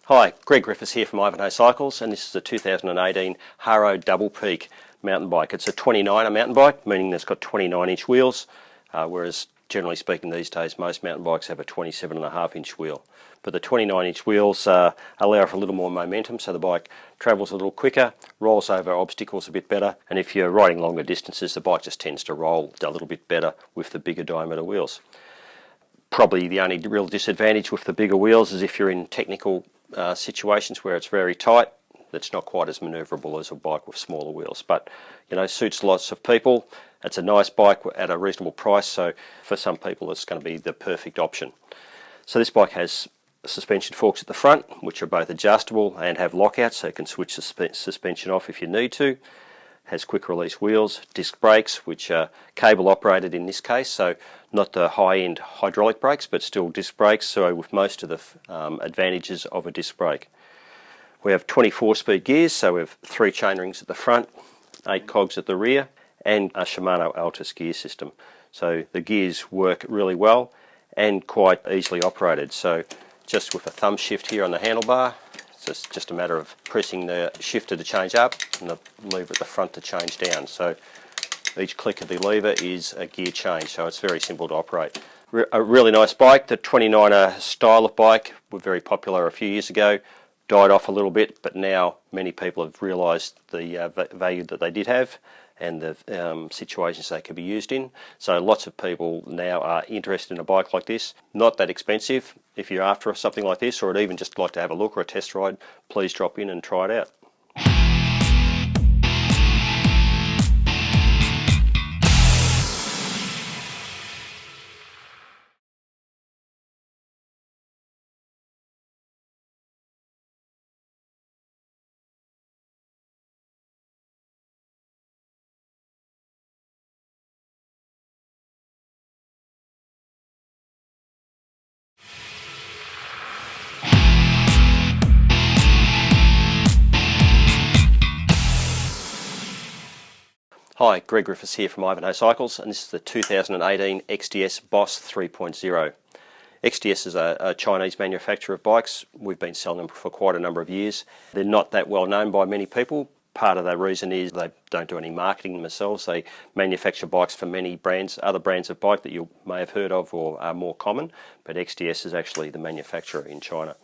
Hi, Greg Griffiths here from Ivanhoe Cycles, and this is a 2018 Haro DoublePeak mountain bike. It's a 29er mountain bike, meaning it's got 29-inch wheels, whereas generally speaking these days most mountain bikes have a 27.5-inch wheel. But the 29-inch wheels allow for a little more momentum, so the bike travels a little quicker, rolls over obstacles a bit better, and if you're riding longer distances the bike just tends to roll a little bit better with the bigger diameter wheels. Probably the only real disadvantage with the bigger wheels is if you're in technical situations where it's very tight, it's not quite as manoeuvrable as a bike with smaller wheels, but you know, suits lots of people. It's a nice bike at a reasonable price, so for some people it's going to be the perfect option. So this bike has suspension forks at the front, which are both adjustable and have lockouts, so you can switch the suspension off if you need to. Has quick release wheels, disc brakes, which are cable operated in this case, so not the high-end hydraulic brakes, but still disc brakes, so with most of the advantages of a disc brake. We have 24-speed gears, so we have 3 chainrings at the front, 8 cogs at the rear, and a Shimano Altus gear system. So the gears work really well and quite easily operated. So just with a thumb shift here on the handlebar, it's just a matter of pressing the shifter to change up and the lever at the front to change down. So each click of the lever is a gear change, so it's very simple to operate. A really nice bike. The 29er style of bike were very popular a few years ago, died off a little bit, but now many people have realised the value that they did have and the situations they could be used in. So lots of people now are interested in a bike like this. Not that expensive. If you're after something like this, or even just like to have a look or a test ride, please drop in and try it out. Hi, Greg Griffiths here from Ivanhoe Cycles, and this is the 2018 XDS Boss 3.0. XDS is a Chinese manufacturer of bikes. We've been selling them for quite a number of years. They're not that well known by many people. Part of the reason is they don't do any marketing themselves. They manufacture bikes for many brands, other brands of bike that you may have heard of or are more common, but XDS is actually the manufacturer in China.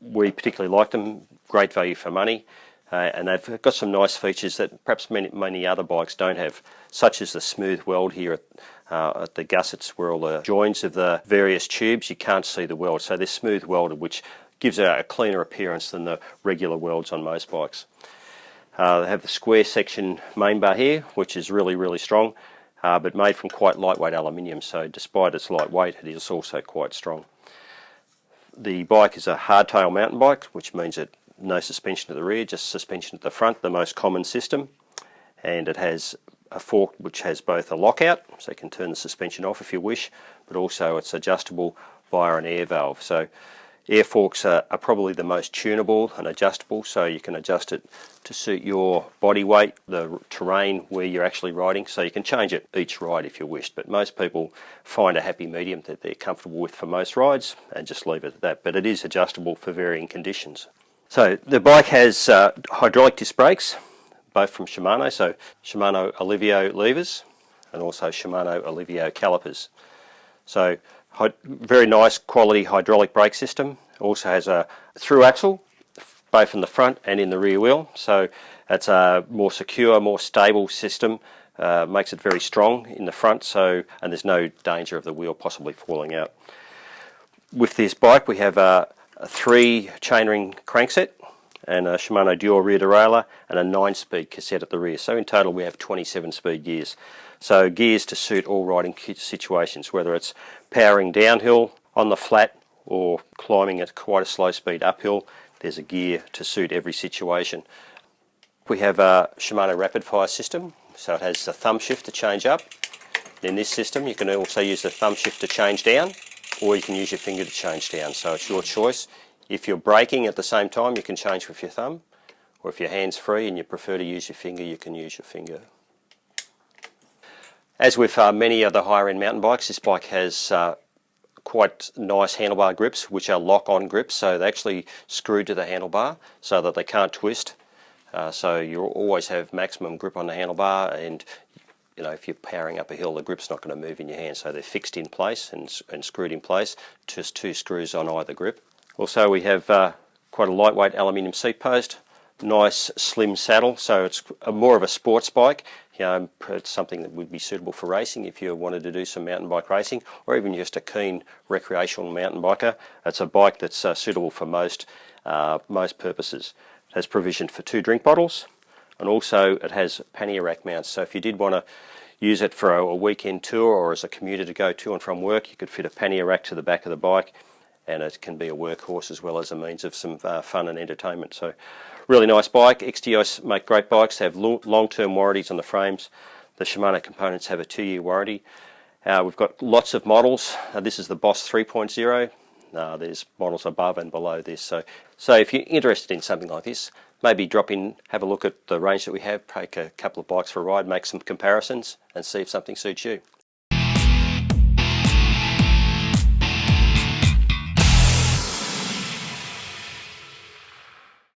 We particularly like them, great value for money. And they've got some nice features that perhaps many other bikes don't have, such as the smooth weld here at the gussets where all the joins of the various tubes, you can't see the weld. So they're smooth welded, which gives a cleaner appearance than the regular welds on most bikes. They have the square section main bar here, which is really strong, but made from quite lightweight aluminium, so despite its lightweight, it is also quite strong. The bike is a hardtail mountain bike, which means that no suspension at the rear, just suspension at the front, the most common system. And it has a fork which has both a lockout, so you can turn the suspension off if you wish, but also it's adjustable via an air valve. So air forks are probably the most tunable and adjustable, so you can adjust it to suit your body weight, the terrain where you're actually riding, so you can change it each ride if you wished. But most people find a happy medium that they're comfortable with for most rides and just leave it at that. But it is adjustable for varying conditions. So the bike has hydraulic disc brakes, both from Shimano, so Shimano Alivio levers and also Shimano Alivio calipers. So very nice quality hydraulic brake system. Also has a through axle, both in the front and in the rear wheel. So it's a more secure, more stable system. Makes it very strong in the front, and there's no danger of the wheel possibly falling out. With this bike we have a 3 chainring crankset and a Shimano dual rear derailleur and a 9-speed cassette at the rear. So in total we have 27-speed gears. So gears to suit all riding situations, whether it's powering downhill, on the flat, or climbing at quite a slow speed uphill, there's a gear to suit every situation. We have a Shimano rapid fire system, so it has a thumb shift to change up. In this system you can also use the thumb shift to change down, or you can use your finger to change down, so it's your choice. If you're braking at the same time, you can change with your thumb, or if your hand's free and you prefer to use your finger, you can use your finger. As with many other higher end mountain bikes, this bike has quite nice handlebar grips, which are lock-on grips, so they actually screw to the handlebar so that they can't twist. So you'll always have maximum grip on the handlebar, and if you're powering up a hill, the grip's not going to move in your hand, so they're fixed in place and screwed in place. Just 2 screws on either grip. Also, we have quite a lightweight aluminium seat post, nice slim saddle, so it's more of a sports bike. It's something that would be suitable for racing if you wanted to do some mountain bike racing, or even just a keen recreational mountain biker. It's a bike that's suitable for most purposes. It has provision for 2 drink bottles, and also it has pannier rack mounts, so if you did want to use it for a weekend tour or as a commuter to go to and from work, you could fit a pannier rack to the back of the bike, and it can be a workhorse as well as a means of some fun and entertainment. So really nice bike. XDS make great bikes. They have long-term warranties on the frames. The Shimano components have a 2-year warranty. We've got lots of models. This is the Boss 3.0. There's models above and below this. So if you're interested in something like this, maybe drop in, have a look at the range that we have, take a couple of bikes for a ride, make some comparisons and see if something suits you.